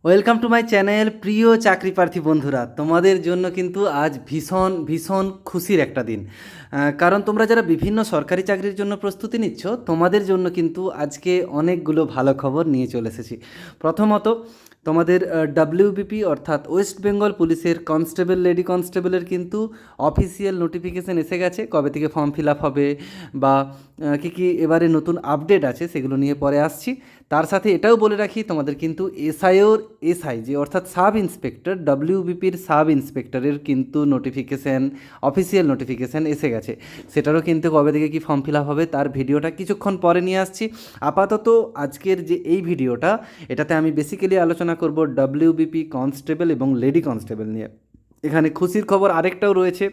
Welcome to my channel. প্রিয় চাকরি প্রার্থী বন্ধুরা, তোমাদের জন্য কিন্তু আজ ভীষণ ভীষণ খুশির একটা দিন। কারণ তোমরা যারা বিভিন্ন সরকারি চাকরির জন্য প্রস্তুতি নিচ্ছ, তোমাদের জন্য কিন্তু আজকে অনেকগুলো ভালো খবর নিয়ে চলে এসেছি। প্রথমত, তোমাদের ডাব্লিউবিপি অর্থাৎ ওয়েস্ট বেঙ্গল পুলিশের কনস্টেবল, লেডি কনস্টেবলের কিন্তু অফিসিয়াল নোটিফিকেশান এসে গেছে। কবে থেকে ফর্ম ফিল আপ হবে বা কী কী এবারে নতুন আপডেট আছে সেগুলো নিয়ে পরে আসছি। তার সাথে এটাও বলে রাখি, তোমাদের কিন্তু এসআই যে অর্থাৎ সাব ইন্সপেক্টর, ডাব্লিউবিপির সাব ইন্সপেক্টরের কিন্তু নোটিফিকেশান, অফিসিয়াল নোটিফিকেশান এসে গেছে। সেটারও কিন্তু কবে থেকে কি ফর্ম ফিল আপ হবে তার ভিডিওটা কিছুক্ষণ পরে নিয়ে আসছি। আপাতত আজকের যে এই ভিডিওটা, এটাতে আমি বেসিক্যালি আলোচনা করব ডাব্লিউবিপি কনস্টেবল এবং লেডি কনস্টেবল নিয়ে। এখানে খুশির খবর আরেকটাও রয়েছে।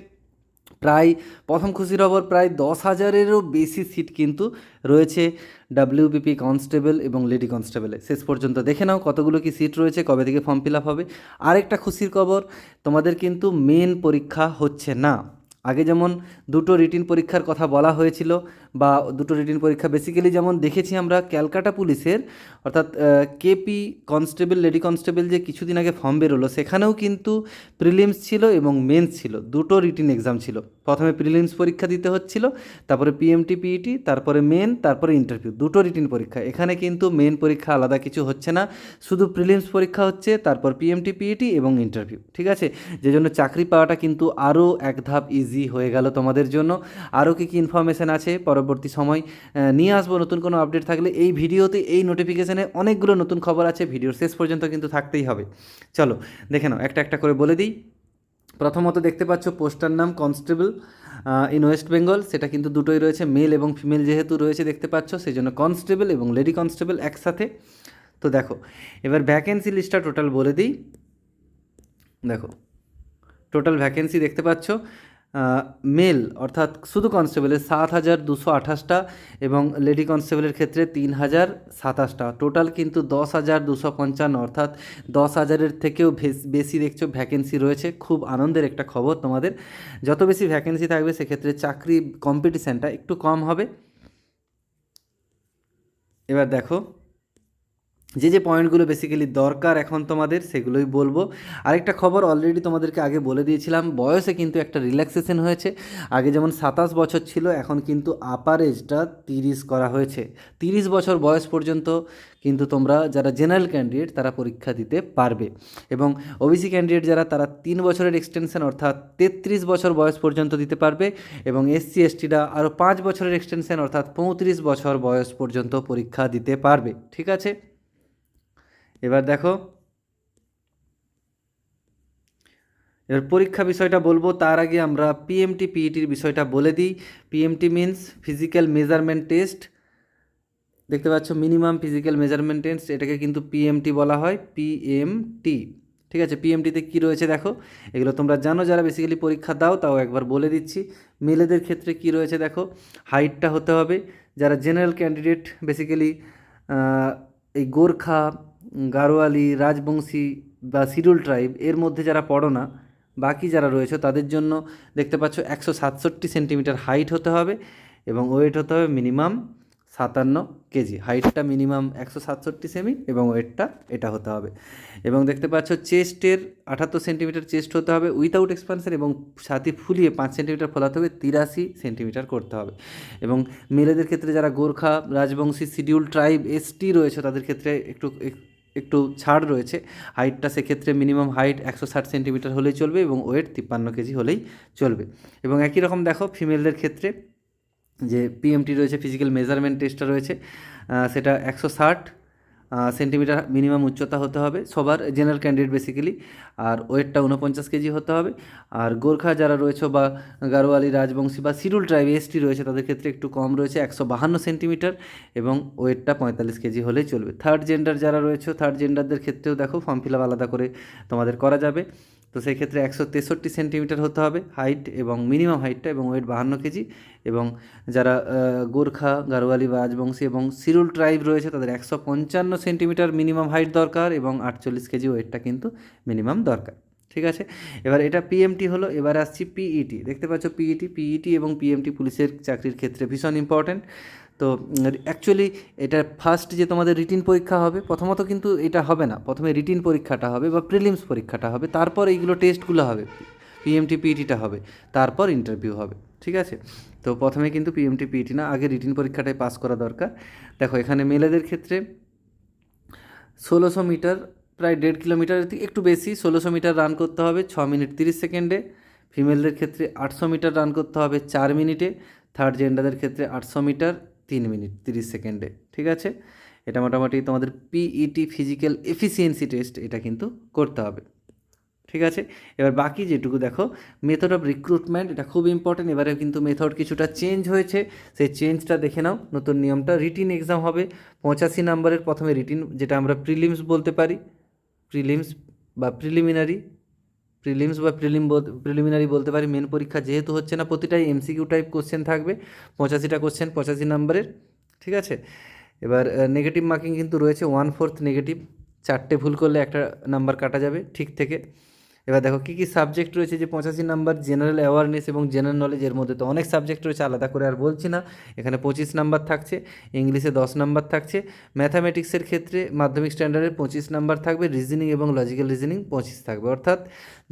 প্রায় প্রথম খুশির খবর, প্রায় 10,000-এরও বেশি সিট কিন্তু রয়েছে ডাব্লিউবিপি কনস্টেবল এবং লেডি কনস্টেবলে। শেষ পর্যন্ত দেখে নাও কতগুলো কি সিট রয়েছে, কবে থেকে ফর্ম ফিল আপ হবে। আরেকটা খুশির খবর, তোমাদের কিন্তু মেন পরীক্ষা হচ্ছে না। আগে যেমন দুটো রিটিন পরীক্ষার কথা বলা হয়েছিল, বা দুটো রিটিন পরীক্ষা বেসিক্যালি যেমন দেখেছি আমরা ক্যালকাটা পুলিশের, অর্থাৎ কেপি কনস্টেবল, লেডি কনস্টেবল যে কিছুদিন আগে ফর্ম বেরোলো, সেখানেও কিন্তু প্রিলিমস ছিল এবং মেন্স ছিল, দুটো রিটিন এক্সাম ছিল। প্রথমে প্রিলিমস পরীক্ষা দিতে হচ্ছিল, তারপরে পিএমটি পিইটি, তারপরে মেন, তারপরে ইন্টারভিউ, দুটো রিটিন পরীক্ষা। এখানে কিন্তু মেন পরীক্ষা আলাদা কিছু হচ্ছে না, শুধু প্রিলিমস পরীক্ষা হচ্ছে, তারপর পিএমটি পিইটি এবং ইন্টারভিউ। ঠিক আছে, যে জন্য চাকরি পাওয়াটা কিন্তু আরও এক ধাপ ইজি হয়ে গেল তোমাদের জন্য। আরও কী কী ইনফরমেশান আছে পরবর্তী সময় নিয়ে আসবো। নতুন কোনো আপডেট থাকলে এই ভিডিওতে, এই নোটিফিকেশানে অনেকগুলো নতুন খবর আছে, ভিডিওর শেষ পর্যন্ত কিন্তু থাকতেই হবে। চলো দেখে নাও, একটা একটা করে বলে দিই। প্রথমত দেখতে পাচ্ছ পোস্টার নাম কনস্টেবল ইন ওয়েস্ট বেঙ্গল, সেটা কিন্তু দুটোই রয়েছে, মেল এবং ফিমেল যেহেতু রয়েছে দেখতে পাচ্ছ, সেই জন্য কনস্টেবল এবং লেডি কনস্টেবল একসাথে। তো দেখো, এবার ভ্যাকেন্সি লিস্টটা টোটাল বলে দিই। দেখো, টোটাল ভ্যাকেন্সি দেখতে পাচ্ছ, মেল অর্থাৎ শুধু কনস্টেবলের 7,228টা এবং লেডি কনস্টেবলের ক্ষেত্রে 3,027টা, টোটাল কিন্তু 10,255, অর্থাৎ 10,000-এর থেকেও বেশি দেখছো ভ্যাকেন্সি রয়েছে। খুব আনন্দের একটা খবর তোমাদের। যত বেশি ভ্যাকেন্সি থাকবে সেক্ষেত্রে চাকরি কম্পিটিশানটা একটু কম হবে। এবার দেখো, যে পয়েন্টগুলো বেসিক্যালি দরকার এখন তোমাদের, সেগুলোই বলবো। আরেকটা খবর অলরেডি তোমাদেরকে আগে বলে দিয়েছিলাম, বয়সে কিন্তু একটা রিল্যাক্সেশন হয়েছে। আগে যেমন 27 বছর ছিল, এখন কিন্তু আপার এজটা 30 করা হয়েছে। 30 বছর বয়স পর্যন্ত কিন্তু তোমরা যারা জেনারেল ক্যান্ডিডেট তারা পরীক্ষা দিতে পারবে, এবং ওবিসি ক্যান্ডিডেট যারা, তারা 3 বছরের এক্সটেনশন অর্থাৎ 33 বছর বয়স পর্যন্ত দিতে পারবে, এবং এসসি এসটিরা আরও 5 বছরের এক্সটেনশন অর্থাৎ 35 বছর বয়স পর্যন্ত পরীক্ষা দিতে পারবে। ঠিক আছে, এবার দেখো, এবার পরীক্ষা বিষয়টা বলবো, তার আগে আমরা পিএমটি পিইটির বিষয়টা বলে দিই। PMT means physical measurement test, দেখতে পাচ্ছ মিনিমাম ফিজিক্যাল মেজারমেন্ট টেস্ট, এটাকে কিন্তু পিএমটি বলা হয়, পিএমটি। ঠিক আছে, পিএমটিতে কী রয়েছে দেখো, এগুলো তোমরা জানো যারা বেসিক্যালি পরীক্ষা দাও, তাও একবার বলে দিচ্ছি। মেলেদের ক্ষেত্রে কী রয়েছে দেখো, হাইটটা হতে হবে, যারা জেনারেল ক্যান্ডিডেট বেসিক্যালি এই গোর্খা, গাড়োয়ালি, রাজবংশী বা শিডিউল ট্রাইব এর মধ্যে যারা পড়ো না, বাকি যারা রয়েছে তাদের জন্য দেখতে পাচ্ছ 167 সেন্টিমিটার হাইট হতে হবে, এবং ওয়েট হতে হবে মিনিমাম 57 কেজি। হাইটটা মিনিমাম 167 সেমি এবং ওয়েটটা এটা হতে হবে। এবং দেখতে পাচ্ছ চেস্টের 78 সেন্টিমিটার চেস্ট হতে হবে উইথাউট এক্সপানশন, এবং ছাতি ফুলিয়ে 5 সেন্টিমিটার ফোলাতে হবে, 83 সেন্টিমিটার করতে হবে। এবং মেয়েদের ক্ষেত্রে যারা Gorkha, Rajbanshi, schedule tribe, ST রয়েছে তাদের ক্ষেত্রে একটু একটু ছাড় রয়েছে। হাইটটা সেক্ষেত্রে মিনিমাম হাইট 160 সেন্টিমিটার হলেই চলবে, এবং ওয়েট 53 কেজি হলেই চলবে। এবং একই রকম দেখো ফিমেলদের ক্ষেত্রে যে পিএমটি রয়েছে, ফিজিক্যাল মেজারমেন্ট টেস্টটা রয়েছে, সেটা 160 সেন্টিমিটার মিনিমাম উচ্চতা হতে হবে সবার, জেনারেল ক্যান্ডিডেট বেসিক্যালি, আর ওয়েটটা 49 কেজি হতে হবে। আর গোর্খা যারা রয়েছে বা গাড়োয়ালি, রাজবংশী বা শিডিউল ট্রাইব এসটি রয়েছে তাদের ক্ষেত্রে একটু কম রয়েছে, 152 সেন্টিমিটার, এবং ওয়েটটা 45 কেজি হলেই চলবে। থার্ড জেন্ডার যারা রয়েছে, থার্ড জেন্ডারদের ক্ষেত্রেও দেখো ফর্ম ফিল আপ আলাদা করে তোমাদের করা যাবে। তো সেই ক্ষেত্রে 163 সেন্টিমিটার হতে হবে হাইট, এবং মিনিমাম হাইটটা, এবং ওয়েট 52 কেজি। এবং যারা গোর্খা, গাড়োয়ালি বা রাজবংশী এবং শিডিউল ট্রাইব রয়েছে তাদের 155 সেন্টিমিটার মিনিমাম হাইট দরকার, এবং 48 কেজি ওয়েটটা কিন্তু মিনিমাম দরকার। ঠিক আছে, এবার এটা পিএমটি হলো। এবার আসছি পিইটি, দেখতে পাচ্ছ পিইটি এবং পিএমটি পুলিশের চাকরির ক্ষেত্রে ভীষণ ইম্পর্ট্যান্ট। তো অ্যাকচুয়ালি এটা ফার্স্ট যে তোমাদের রিটিন পরীক্ষা হবে, প্রথমত কিন্তু এটা হবে না, প্রথমে রিটিন পরীক্ষাটা হবে বা প্রিলিমস পরীক্ষাটা হবে, তারপর এইগুলো টেস্টগুলো হবে, পিএমটি পিইটিটা হবে, তারপর ইন্টারভিউ হবে, ঠিক আছে। তো প্রথমে কিন্তু পিএমটি পিইটি না, আগে রিটিন পরীক্ষাটাই পাস করা দরকার। দেখো এখানে মেয়েদের ক্ষেত্রে 1600 মিটার, প্রায় 1.5 কিলোমিটার থেকে একটু বেশি, 1600 মিটার রান করতে হবে 6 মিনিট 30 সেকেন্ডে। ফিমেলদের ক্ষেত্রে 800 মিটার রান করতে হবে 4 মিনিটে। থার্ড জেন্ডারদের ক্ষেত্রে 800 মিটার 3 মিনিট 30 সেকেন্ডে, ঠিক আছে। এটা মোটামুটি তোমাদের পিইটি ফিজিক্যাল এফিসিয়েন্সি টেস্ট, এটা কিন্তু করতে হবে, ঠিক আছে। এবার বাকি যেটুকু দেখো, মেথড অফ রিক্রুটমেন্ট, এটা খুব ইম্পর্টেন্ট। এবারে কিন্তু মেথড কিছুটা চেঞ্জ হয়েছে, সেই চেঞ্জটা দেখে নাও। নতুন নিয়মটা, রিটিন এক্সাম হবে 85 নম্বরের, প্রথমে রিটিন, যেটা আমরা প্রিলিমস বলতে পারি, প্রিলিমস বা প্রিলিমিনারি বলতে পারি। মেন পরীক্ষা যেহেতু হচ্ছে না, প্রতিটাই এমসিকিউ টাইপ কোশ্চেন থাকবে, 85টা কোশ্চেন 85 নম্বরের, ঠিক আছে। এবার নেগেটিভ মার্কিং কিন্তু রয়েছে 1/4 নেগেটিভ, 4টে ভুল করলে একটা নাম্বার কাটা যাবে ঠিক থেকে। এবার দেখো কী কী সাবজেক্ট রয়েছে, যে 85 নম্বর জেনারেল অ্যাওয়ারনেস এবং জেনারেল নলেজের মধ্যে তো অনেক সাবজেক্ট রয়েছে, আলাদা করে আর বলছি না। এখানে 25 নম্বর থাকছে, ইংলিশে 10 নম্বর থাকছে, ম্যাথামেটিক্সের ক্ষেত্রে মাধ্যমিক স্ট্যান্ডার্ডের 25 নম্বর থাকবে, রিজনিং এবং লজিক্যাল রিজনিং 25 থাকবে। অর্থাৎ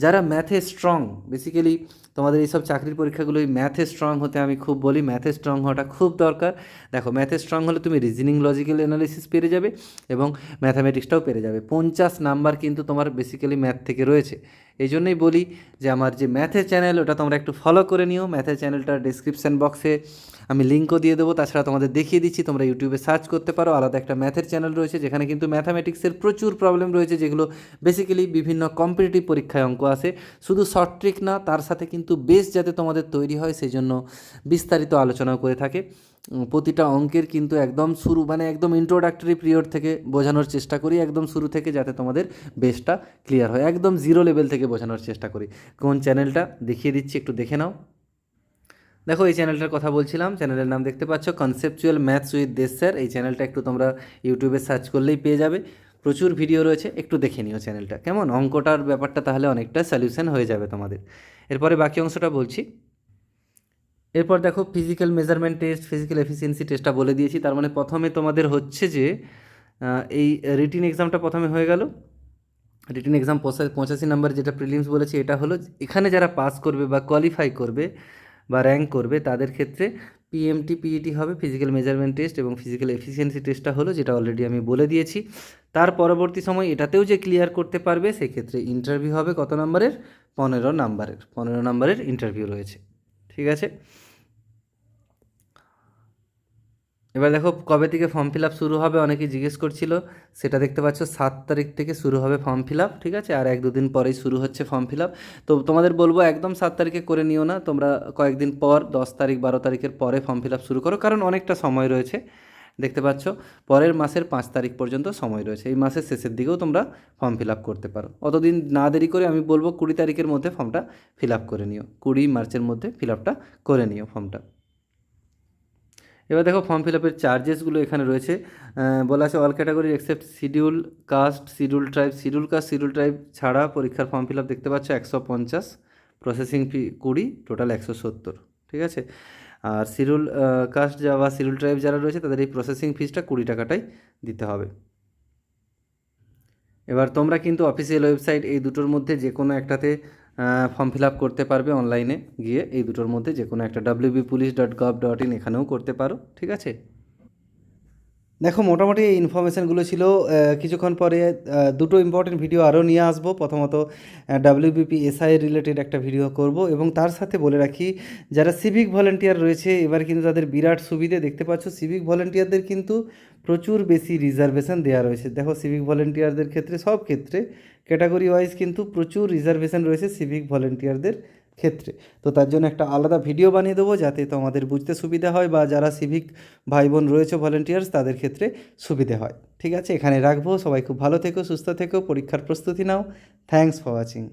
যারা ম্যাথে স্ট্রং, বেসিক্যালি তোমাদের এইসব চাকরির পরীক্ষাগুলোই ম্যাথে স্ট্রং হতে আমি খুব বলি, ম্যাথে স্ট্রং হওয়াটা খুব দরকার। দেখো ম্যাথে স্ট্রং হলে তুমি রিজনিং লজিক্যাল অ্যানালিসিস পেরে যাবে এবং ম্যাথামেটিক্সটাও পেরে যাবে। 50 নাম্বার কিন্তু তোমার বেসিক্যালি ম্যাথ থেকে রয়েছে। এই জন্যই বলি যে আমার যে ম্যাথের চ্যানেল, ওটা তোমরা একটু ফলো করে নিও। ম্যাথের চ্যানেলটার ডিসক্রিপশান বক্সে আমি লিঙ্কও দিয়ে দেবো, তাছাড়া তোমাদের দেখিয়ে দিচ্ছি, তোমরা ইউটিউবে সার্চ করতে পারো, আলাদা একটা ম্যাথের চ্যানেল রয়েছে, যেখানে কিন্তু ম্যাথামেটিক্সের প্রচুর প্রবলেম রয়েছে, যেগুলো বেসিক্যালি বিভিন্ন কম্পিটিটিভ পরীক্ষায় অঙ্ক আসে। শুধু শর্ট ট্রিক না, তার সাথে কিন্তু বেস যাতে তোমাদের তৈরি হয় সেই জন্য বিস্তারিত আলোচনাও করে থাকে। প্রতিটা অঙ্কের কিন্তু একদম শুরু, মানে একদম ইন্ট্রোডাক্টরি পিরিয়ড থেকে বোঝানোর চেষ্টা করি, একদম শুরু থেকে, যাতে তোমাদের বেসটা ক্লিয়ার হয়, একদম জিরো লেভেল থেকে বোঝানোর চেষ্টা করি। কোন চ্যানেলটা দেখিয়ে দিচ্ছি, একটু দেখে নাও। দেখো এই চ্যানেলটার কথা বলছিলাম, চ্যানেলের নাম দেখতে পাচ্ছ, কনসেপচুয়াল ম্যাথস উইথ দেশ স্যার। এই চ্যানেলটা একটু তোমরা ইউটিউবে সার্চ করলেই পেয়ে যাবে, প্রচুর ভিডিও রয়েছে, একটু দেখে নিও চ্যানেলটা, কেমন। অঙ্কটার ব্যাপারটা তাহলে অনেকটা সলিউশন হয়ে যাবে তোমাদের। এরপরে বাকি অংশটা বলছি। এরপর দেখো physical measurement test, physical efficiency টেস্টটা বলে দিয়েছি। তার মানে প্রথমে তোমাদের হচ্ছে যে এই রিটিন এক্সামটা প্রথমে হয়ে গেল। রিটিন এক্সাম 85 নম্বর, যেটা প্রিলিমস বলেছি, এটা হলো এখানে যারা পাস করবে বা কোয়ালিফাই করবে বা র্যাঙ্ক করবে, তাদের ক্ষেত্রে পিএমটি পিইটি হবে, ফিজিক্যাল মেজারমেন্ট টেস্ট, এবং ফিজিক্যাল এফিসিয়েন্সি টেস্টটা হলো, যেটা অলরেডি আমি বলে দিয়েছি। তার পরবর্তী সময় এটাতেও যে ক্লিয়ার করতে পারবে, সেক্ষেত্রে ইন্টারভিউ হবে কত নম্বরের, 15 নম্বরের, 15 নম্বরের ইন্টারভিউ রয়েছে, ঠিক আছে। এবার দেখো কবে থেকে ফর্ম ফিল আপ শুরু হবে, অনেকেই জিজ্ঞেস করছিল, সেটা দেখতে পাচ্ছ 7 তারিখ থেকে শুরু হবে ফর্ম ফিল আপ, ঠিক আছে। আর 1-2 দিন পরেই শুরু হচ্ছে ফর্ম ফিল আপ। তো তোমাদের বলবো একদম 7 তারিখে করে নিও না, তোমরা কয়েকদিন পর 10 তারিখ 12 তারিখের পরে ফর্ম ফিল আপ শুরু করো, কারণ অনেকটা সময় রয়েছে। দেখতে পাচ্ছ পরের মাসের 5 তারিখ পর্যন্ত সময় রয়েছে, এই মাসের শেষের দিকেও তোমরা ফর্ম ফিল আপ করতে পারো। অতদিন না দেরি করে আমি বলবো 20 তারিখের মধ্যে ফর্মটা ফিল আপ করে নিও, 20 মার্চের মধ্যে ফিল আপটা করে নিও ফর্মটা। এবার দেখো ফর্ম ফিল আপের চার্জেসগুলো এখানে রয়েছে, বলা আছে all category except schedule caste, schedule caste schedule tribe ছাড়া পরীক্ষার ফর্ম ফিল আপ দেখতে পাচ্ছ 150, প্রসেসিং ফি 20, টোটাল 170, ঠিক আছে। আর শিডিউল কাস্ট বা শিডিউল ট্রাইব যারা রয়েছে, তাদের এই প্রসেসিং ফিসটা 20 টাকাটাই দিতে হবে। এবার তোমরা কিন্তু অফিসিয়াল ওয়েবসাইট এই দুটোর মধ্যে যে কোনো একটাতে ফর্ম ফিল আপ করতে পারবে, অনলাইনে গিয়ে এই দুটোর মধ্যে যে কোনো একটা, wbpolice.gov.in, এখানেও করতে পারো, ঠিক আছে। দেখো মোটামুটি এই ইনফরমেশানগুলো ছিল। কিছুক্ষণ পরে দুটো ইম্পর্টেন্ট ভিডিও আরও নিয়ে আসবো। প্রথমত ডাব্লিউবিপি এসআই রিলেটেড একটা ভিডিও করব, এবং তার সাথে বলে রাখি, যারা সিভিক ভলেন্টিয়ার রয়েছে, এবার কিন্তু তাদের বিরাট সুবিধে। দেখতে পাচ্ছ সিভিক ভলেন্টিয়ারদের কিন্তু প্রচুর বেশি রিজার্ভেশন দেওয়া রয়েছে। দেখো সিভিক ভলেন্টিয়ারদের ক্ষেত্রে, সব ক্ষেত্রে ক্যাটাগরি ওয়াইজ কিন্তু প্রচুর রিজার্ভেশন রয়েছে সিভিক ভলেন্টিয়ারদের ক্ষেত্রে। তো তার জন্য একটা আলাদা ভিডিও বানিয়ে দেবো, যাতে তোমাদের বুঝতে সুবিধা হয়, বা যারা সিভিক ভাই বোন রয়েছে ভলেন্টিয়ার্স, তাদের ক্ষেত্রে সুবিধে হয়, ঠিক আছে। এখানে রাখবো, সবাই খুব ভালো থেকো, সুস্থ থেকো, পরীক্ষার প্রস্তুতি নাও। Thanks for watching.